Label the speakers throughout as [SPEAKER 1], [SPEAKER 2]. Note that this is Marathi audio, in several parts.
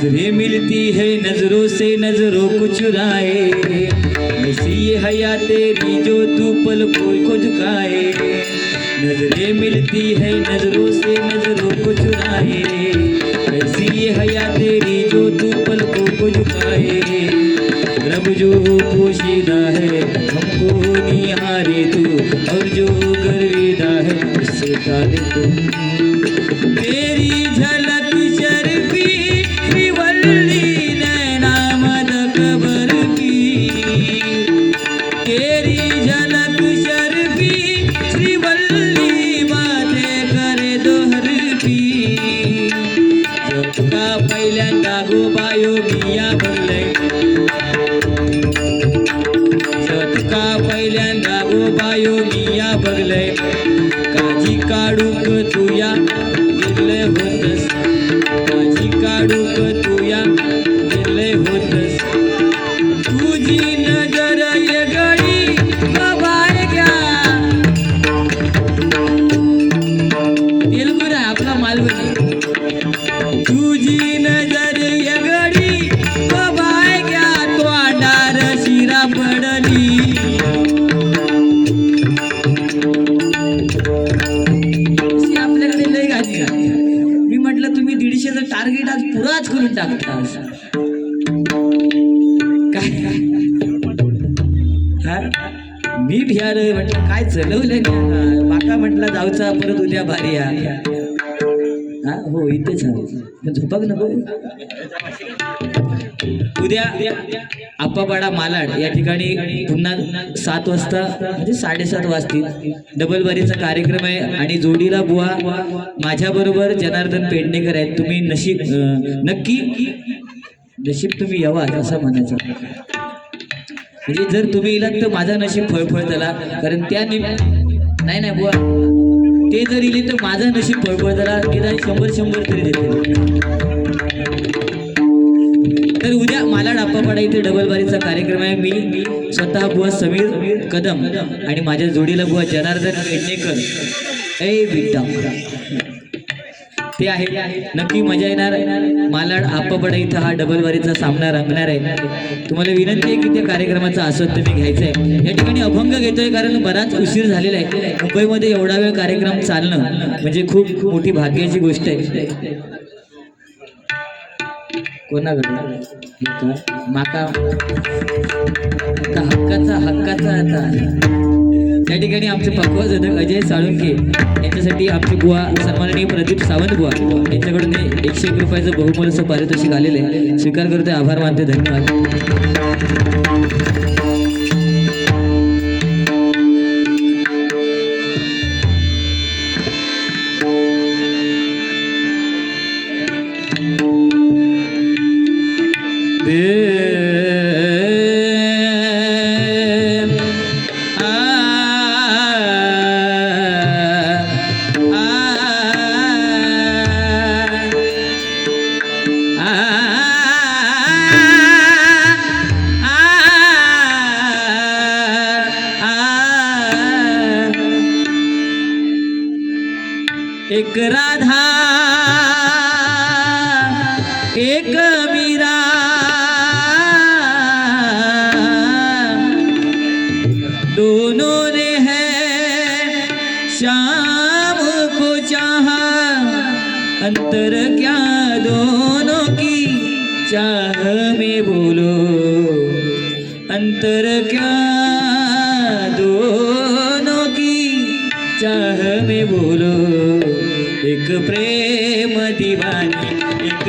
[SPEAKER 1] नजरें मिलती है नजरों से नजरों को चुराए, ऐसी ये हया तेरी जो तू पलकों को झुकाए। नजरें मिलती है नजरों से नजरों को चुराए, ऐसी ये हया तेरी जो तू पलकों को झुकाए। रब जो पोशीदा है हमको निहारे तू, और जो गर्विदा है उससे ताले तू। तेरी झलक शर्फी श्रीवल्ली नैना मदकबर की, तेरी झलक शर्फी श्रीवल्ली बातें करे दोहर की। जगता पहिल्यांदा गोबायो बिया भरले, जगता पहिल्यांदा गोबायो बिया भरले। काजी काढूक तुया गेले होतस, काजी काढूक तुया गेले होतस। तुझी नजर येगळी बाबाय घ्या, तेलगू आहे आपला मालवणी। तुझी नजर येगळी बाबाय घ्या, तोंडार शिरा पडली। आपल्याकडे लय गाणी आहे। मी म्हटलं तुम्ही 150चं टार्गेट आज पुराच करून टाकता काय? मी भियार म्हटलं काय चलवलं माका, म्हटलं जाऊचा परत उद्या भारी आहे। हो इथेच आहे, झोपक नको उद्या। आप्पापाडा मालाड या ठिकाणी पुन्हा 7 वाजता म्हणजे 7:30 वाजतील डबल बारीचा कार्यक्रम आहे, आणि जोडीला बुवा माझ्या बरोबर जनार्दन पेडणेकर आहेत। तुम्ही नशीब नक्की नशीब तुम्ही यावा असं म्हणायचं, म्हणजे जर तुम्ही इलात तर माझा नशीब फळफळतला, कारण त्या नाही नाही बुवा ते जर इले तर माझा नशीब फळफळतला, निदान 100 तरी देते। तर उद्या मालाड आप्पापाडा इथे डबल बारीचा कार्यक्रम आहे। मी स्वतः बुवा समीर कदम आणि माझ्या जोडीला बुवा जनार्दन पेडणेकर ए बिट्टा ते आहे, नक्की मजा येणार। मालाड आप्पापाडा इथं हा डबल बारीचा सामना रंगणार आहे। तुम्हाला विनंती आहे की त्या कार्यक्रमाचा आस्वाद तुम्ही घ्यायचा आहे। या ठिकाणी अभंग घेतोय कारण बराच उशीर झालेला आहे। मुंबईमध्ये एवढा वेळ कार्यक्रम चालणं म्हणजे खूप मोठी भाग्याची गोष्ट आहे। कोणाकडे माका हक्काचा आता त्या ठिकाणी आमचे पक्वाजनक अजय साळुंके यांच्यासाठी आमचे बुवा सन्माननीय प्रदीप सावंत बुवा यांच्याकडून 101 रुपयाचं बहुमूल्य पारितोषिक आलेले आहे। स्वीकार करते, आभार मानते, धन्यवाद। एक राधा एक मीरा, दोनों ने है शाम को चाहा, अंतर क्या दोनों की चाह में बोलो, अंतर क्या दोनों की चाह में बोलो। एक प्रेम दीवानी एक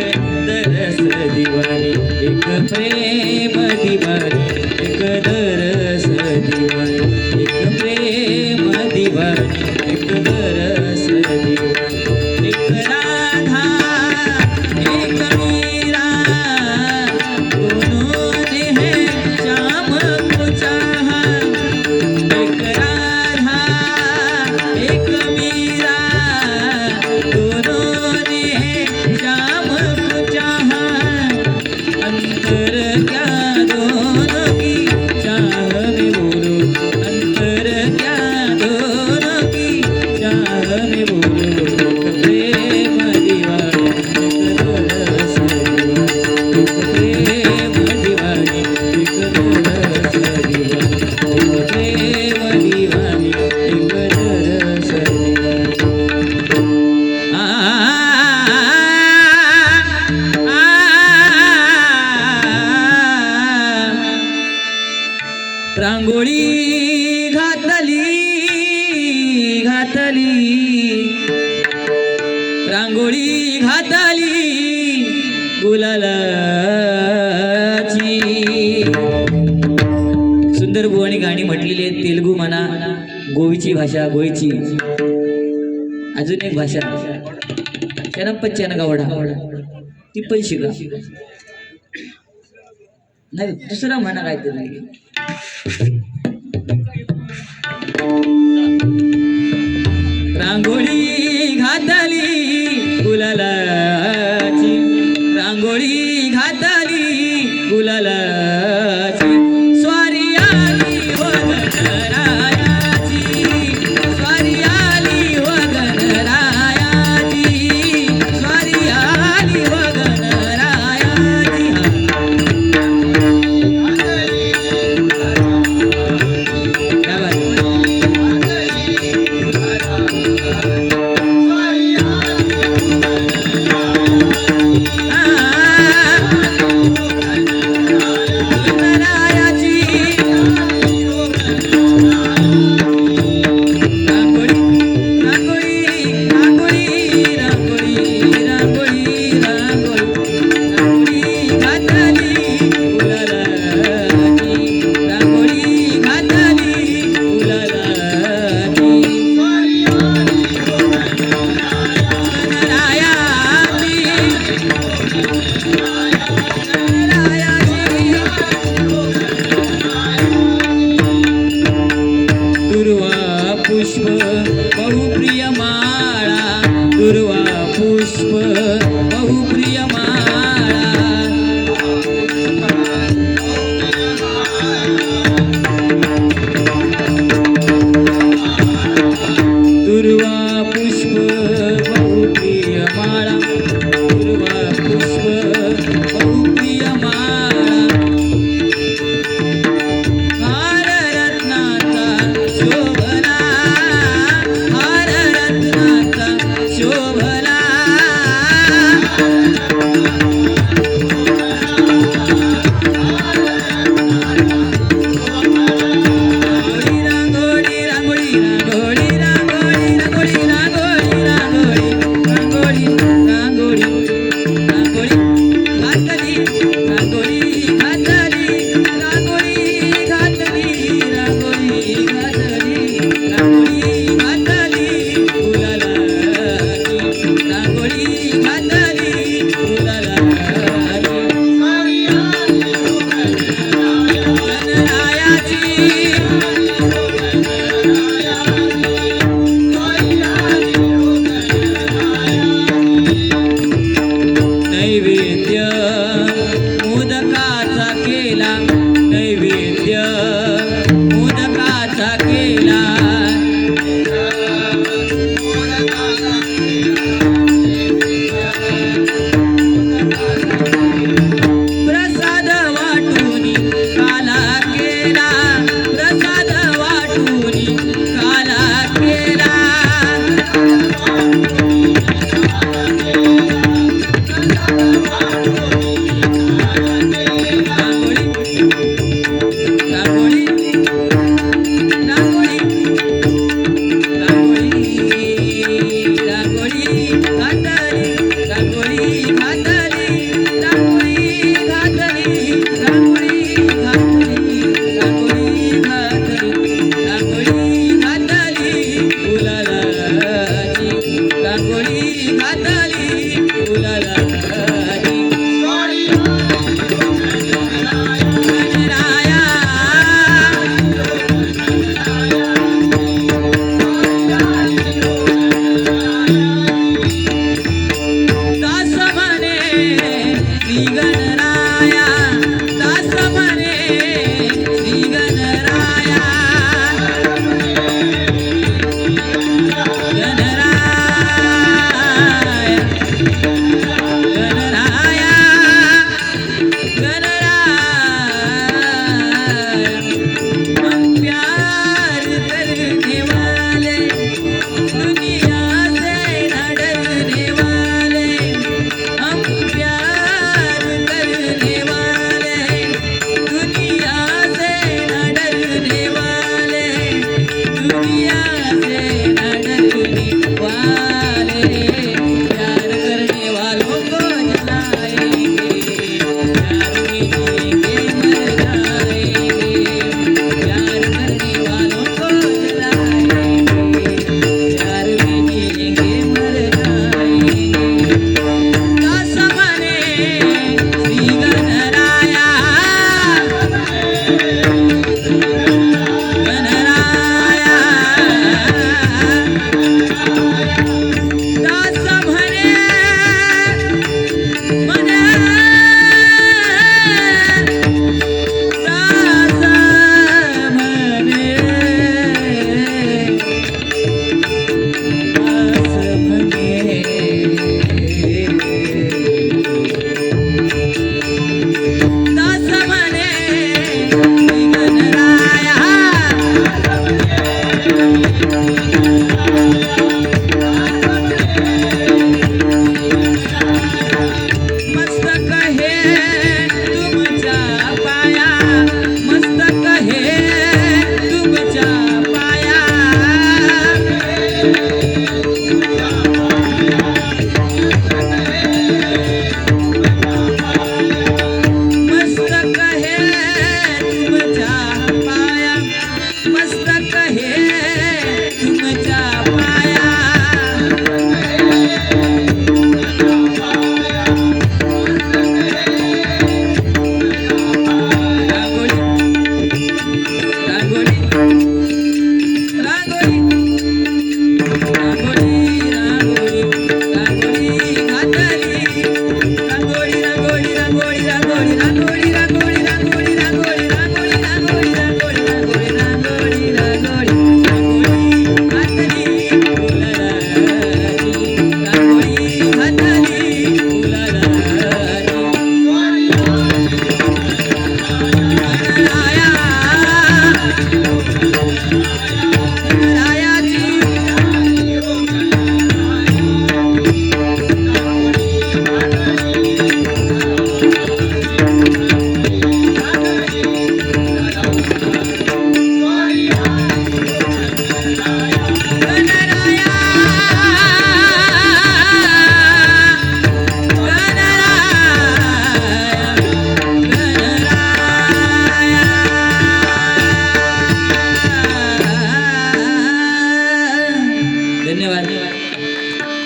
[SPEAKER 1] दरस दीवानी, एक प्रेम दीवानी एक दरस दीवानी, एक प्रेम दीवानी एक दरस दीवानी। एक राधा एक मीरा, दोनों ने है शाम को चाहा। एक राधा एक मीरा, दोनों ने है शाम को चाहा, अंतर क्या दोनों की चाह रांगोळी घाताली गुलालाची. सुंदर बुवानी गाणी म्हटलेली आहेत. तेलुगू म्हणा, गोवीची भाषा, गोयची, अजून एक भाषा चनपच्चन गवडा, ती पण शिका. नाही दुसरा म्हणा काहीतरी. रांगोळी घातली गुलालाची, रांगोळी घातली गुलालाची. स्वारी आली हो गणरायाची, स्वारी आली हो गणरायाची, स्वारी आली हो गणरायाची. क्या बात. पुष्प बहुप्रिय माळा, दुर्वा पुष्प बहुप्रिय माळा. दुर्वा पुष्प बहुप्रिय माळा, दुर्वा पुष्प बहुप्रिय माळा. हार रत्नाचा शोभला, हार रत्नाचा शोभला. रांगोळी रांगोळी रांगोळी रांगोळी रांगोळी रांगोळी रांगोळी रांगोळी रांगोळी रांगोळी घातली, रांगोळी घातली, रांगोळी घातली, रांगोळी घातली, रांगोळी घातली गुलालाची, रांगोळी घातली गुलालाची. गणरायाची नैवेद्य मोदकाचा केला, नैवेद्य मोदकाचा केला. प्रसाद वाटूनी काला केला, प्रसाद वाटूनी काला केला. रांगोळी रांगोळी रांगोळी रांगोळी रांगोळी घातली, रांगोळी घातली, रांगोळी घातली, रांगोळी घातली, रांगोळी घातली, रांगोळी घातली गुलालाची, रांगोळी घातली गुलालाची. गणराया दास म्हणे श्री गणराया, दास म्हणे श्री गणराया. गणराया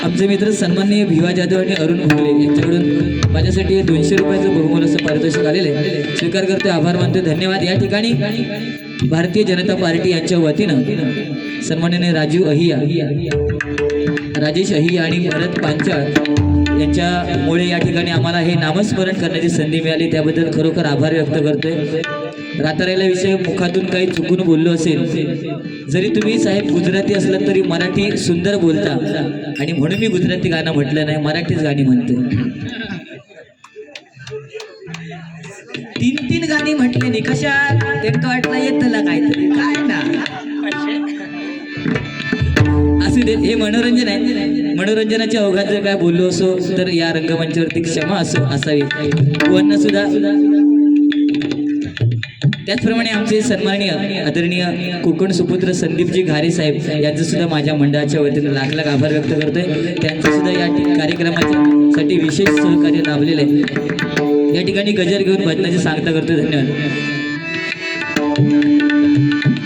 [SPEAKER 1] आमचे मित्र सन्माननीय भिवा जाधव आणि अरुण भोगले यांच्याकडून माझ्यासाठी 200 रुपयाचं बहुमोल असं पारितोषिक आलेलं आहे. स्वीकार करतोय, आभार मानतोय, धन्यवाद. या ठिकाणी भारतीय जनता पार्टी यांच्या वतीनं सन्माननीय राजेश अहिया आणि भरत पांचाळ यांच्यामुळे या ठिकाणी आम्हाला हे नामस्मरण करण्याची संधी मिळाली, त्याबद्दल खरोखर आभार व्यक्त करतोय. रातारायला विषय मुखातून काही चुकून बोललो असेल, जरी तुम्ही साहेब गुजराती असलात तरी मराठी सुंदर बोलता आणि म्हणून मी गुजराती गाणं म्हटलं नाही, मराठीच गाणी म्हणते. 3 गाणी म्हटले नाही कशात, त्यांना वाटलं येतला काहीतरी काय ना असू दे, हे मनोरंजन आहे. मनोरंजनाच्या अवघात जर काय बोललो असो तर या रंगमंचावरती क्षमा असावी. वर्ण सुद्धा त्याचप्रमाणे आमचे सन्माननीय आदरणीय कोकण सुपुत्र संदीपजी घारे साहेब यांचं सुद्धा माझ्या मंडळाच्या वतीनं लाख लाख आभार व्यक्त करतोय. त्यांचं सुद्धा या कार्यक्रमासाठी विशेष सहकार्य लाभलेलं आहे. या ठिकाणी गजर घेऊन भजनाची सांगता करतोय. धन्यवाद.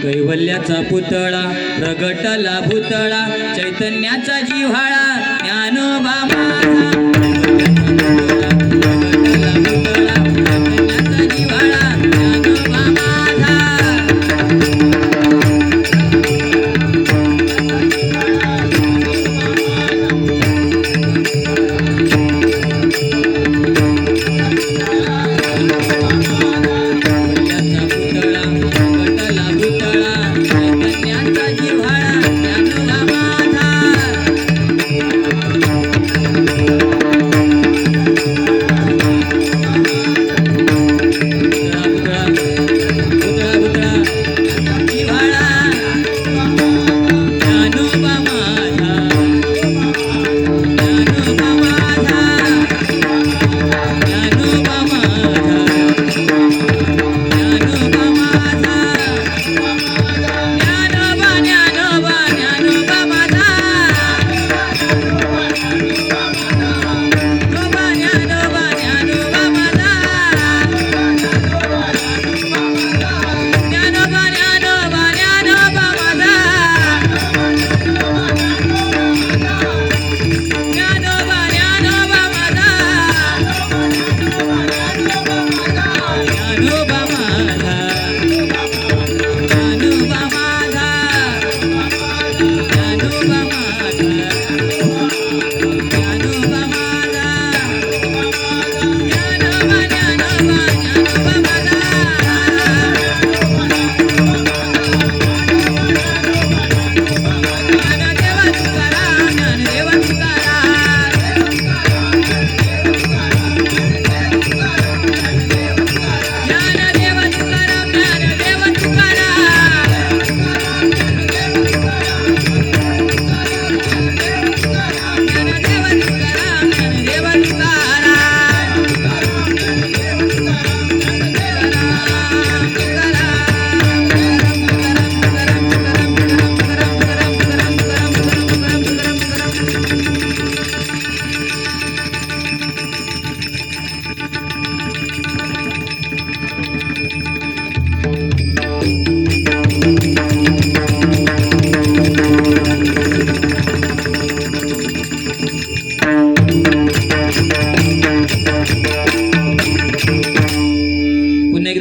[SPEAKER 1] कैवल्याचा पुतळा प्रगटला भूतळा, चैतन्याचा जिव्हाळा ज्ञानोबा माझा.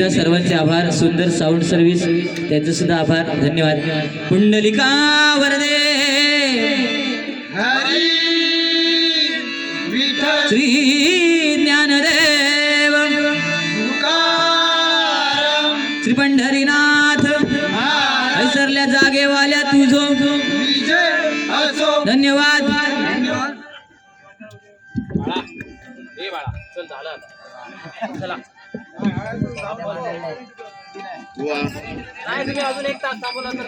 [SPEAKER 1] सर्वांचे आभार. सुंदर साऊंड सर्व्हिस त्यांचे सुद्धा आभार, धन्यवाद. पुंडलिका वरदे श्री ज्ञानदेव श्री पंढरीनाथ ऐसरल्या जागेवाल्या तुझो धन्यवाद.
[SPEAKER 2] नाही तुम्ही अजून 1 तास थांबवला तर